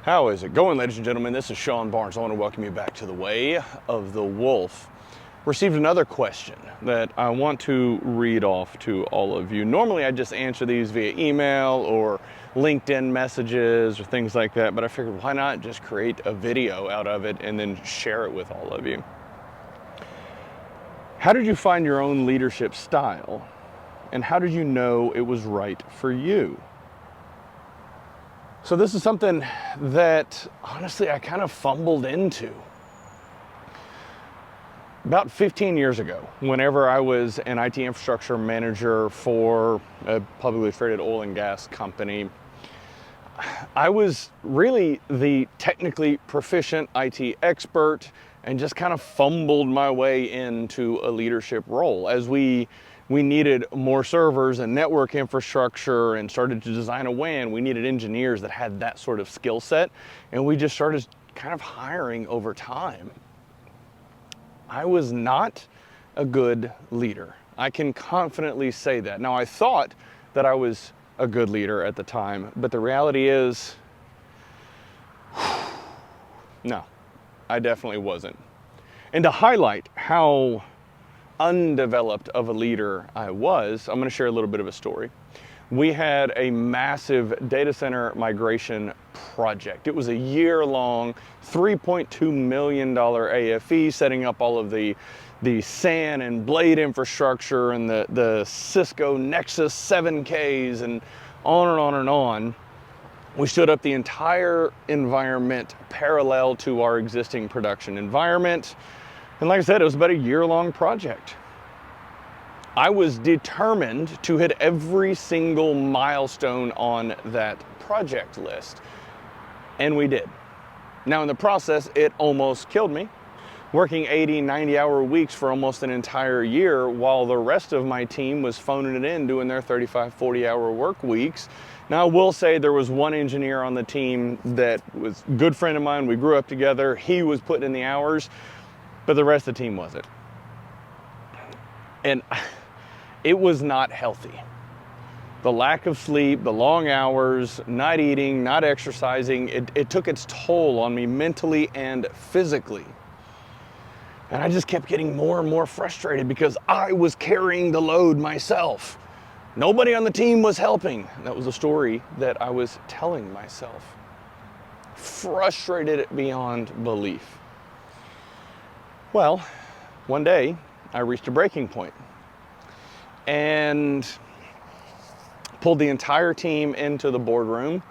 How is it going, ladies and gentlemen? This is Sean Barnes. I want to welcome you back to the Way of the Wolf. Received another question that I want to read off to all of you. Normally I just answer these via email or LinkedIn messages or things like that, but I figured why not just create a video out of it and then share it with all of you. How did you find your own leadership style? And how did you know it was right for you? So this is something that, honestly, I kind of fumbled into. About 15 years ago, whenever I was an IT infrastructure manager for a publicly traded oil and gas company, I was really the technically proficient IT expert and just kind of fumbled my way into a leadership role as we needed more servers and network infrastructure and started to design a WAN. We needed engineers that had that sort of skill set, and we just started kind of hiring over time. I was not a good leader. I can confidently say that. Now, I thought that I was a good leader at the time, but the reality is, no, I definitely wasn't. And to highlight how undeveloped of a leader I was, I'm going to share a little bit of a story. We had a massive data center migration project. It was a year-long, $3.2 million AFE, setting up all of the SAN and blade infrastructure and the Cisco Nexus 7Ks and on and on and on. We stood up the entire environment parallel to our existing production environment. And like I said, it was about a year-long project. I was determined to hit every single milestone on that project list. And we did. Now in the process, it almost killed me. Working 80, 90-hour weeks for almost an entire year while the rest of my team was phoning it in, doing their 35, 40-hour work weeks. Now I will say there was one engineer on the team that was a good friend of mine. We grew up together. He was putting in the hours, but the rest of the team wasn't. And it was not healthy. The lack of sleep, the long hours, not eating, not exercising, it took its toll on me mentally and physically. And I just kept getting more and more frustrated because I was carrying the load myself. Nobody on the team was helping. That was a story that I was telling myself. Frustrated beyond belief. Well, one day I reached a breaking point and pulled the entire team into the boardroom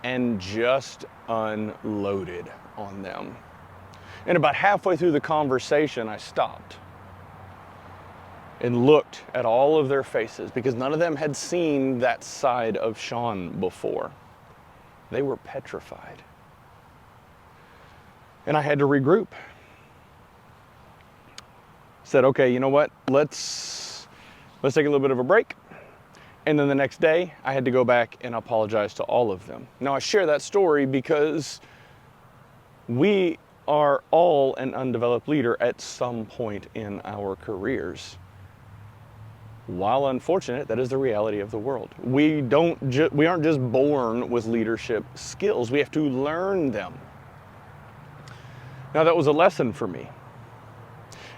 and just unloaded on them. And about halfway through the conversation, I stopped and looked at all of their faces because none of them had seen that side of Sean before. They were petrified. And I had to regroup. Said, okay, you know what? Let's take a little bit of a break. And then the next day, I had to go back and apologize to all of them. Now, I share that story because we are all an undeveloped leader at some point in our careers. While unfortunate, that is the reality of the world. We aren't just born with leadership skills. We have to learn them. Now, that was a lesson for me.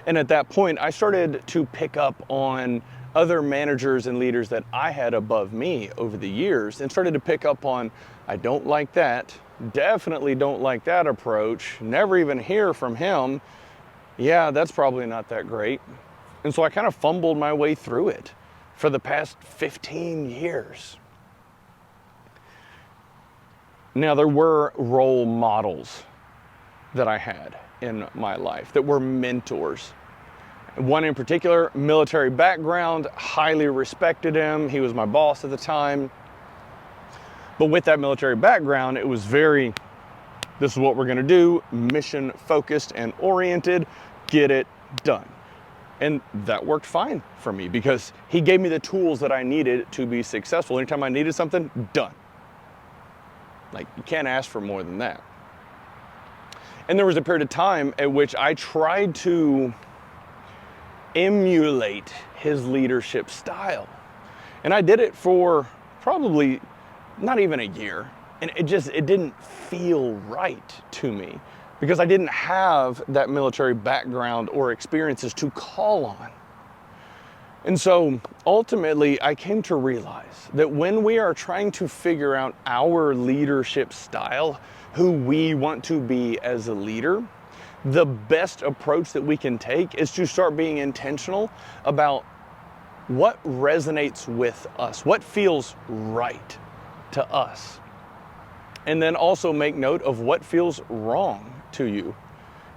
And at that point, I started to pick up on other managers and leaders that I had above me over the years and started to pick up on, I don't like that, definitely don't like that approach, never even hear from him. Yeah, that's probably not that great. And so I kind of fumbled my way through it for the past 15 years. Now, there were role models that I had in my life that were mentors. One in particular, military background, highly respected him. He was my boss at the time. But with that military background, it was very, this is what we're gonna do, mission focused and oriented, get it done. And that worked fine for me because he gave me the tools that I needed to be successful. Anytime I needed something, done. Like, you can't ask for more than that. And there was a period of time at which I tried to emulate his leadership style. And I did it for probably not even a year. And it didn't feel right to me because I didn't have that military background or experiences to call on. And so ultimately, I came to realize that when we are trying to figure out our leadership style, who we want to be as a leader, the best approach that we can take is to start being intentional about what resonates with us, what feels right to us. And then also make note of what feels wrong to you.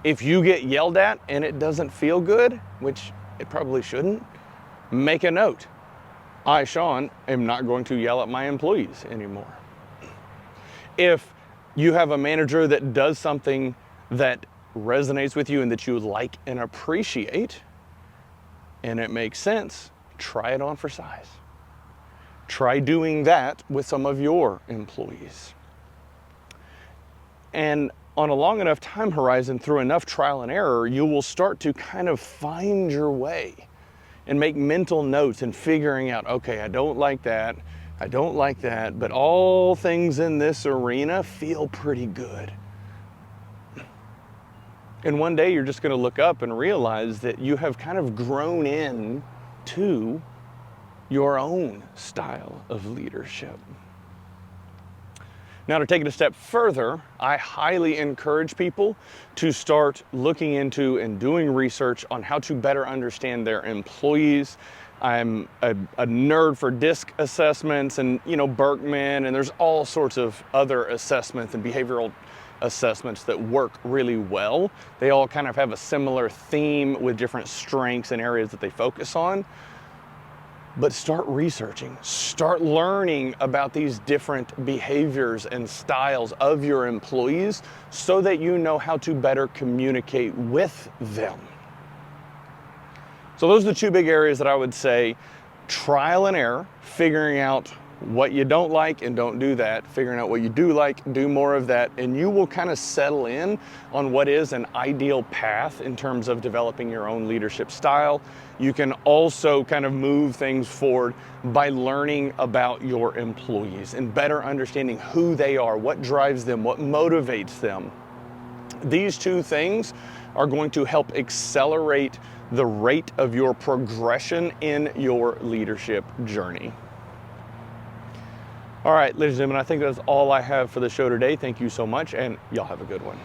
If you get yelled at and it doesn't feel good, which it probably shouldn't, make a note. I, Sean, am not going to yell at my employees anymore. If you have a manager that does something that resonates with you and that you like and appreciate, and it makes sense, try it on for size. Try doing that with some of your employees. And on a long enough time horizon, through enough trial and error, you will start to kind of find your way and make mental notes and figuring out, okay, I don't like that, but all things in this arena feel pretty good. And one day you're just going to look up and realize that you have kind of grown in to your own style of leadership. Now, to take it a step further, I highly encourage people to start looking into and doing research on how to better understand their employees. I'm a nerd for DISC assessments and, Berkman, and there's all sorts of other assessments and behavioral assessments that work really well. They all kind of have a similar theme with different strengths and areas that they focus on. But start researching, start learning about these different behaviors and styles of your employees so that you know how to better communicate with them. So those are the two big areas that I would say: trial and error, figuring out what you don't like and don't do that, figuring out what you do like, do more of that, and you will kind of settle in on what is an ideal path in terms of developing your own leadership style. You can also kind of move things forward by learning about your employees and better understanding who they are, what drives them, what motivates them. These two things are going to help accelerate the rate of your progression in your leadership journey. All right, ladies and gentlemen, I think that's all I have for the show today. Thank you so much, and y'all have a good one.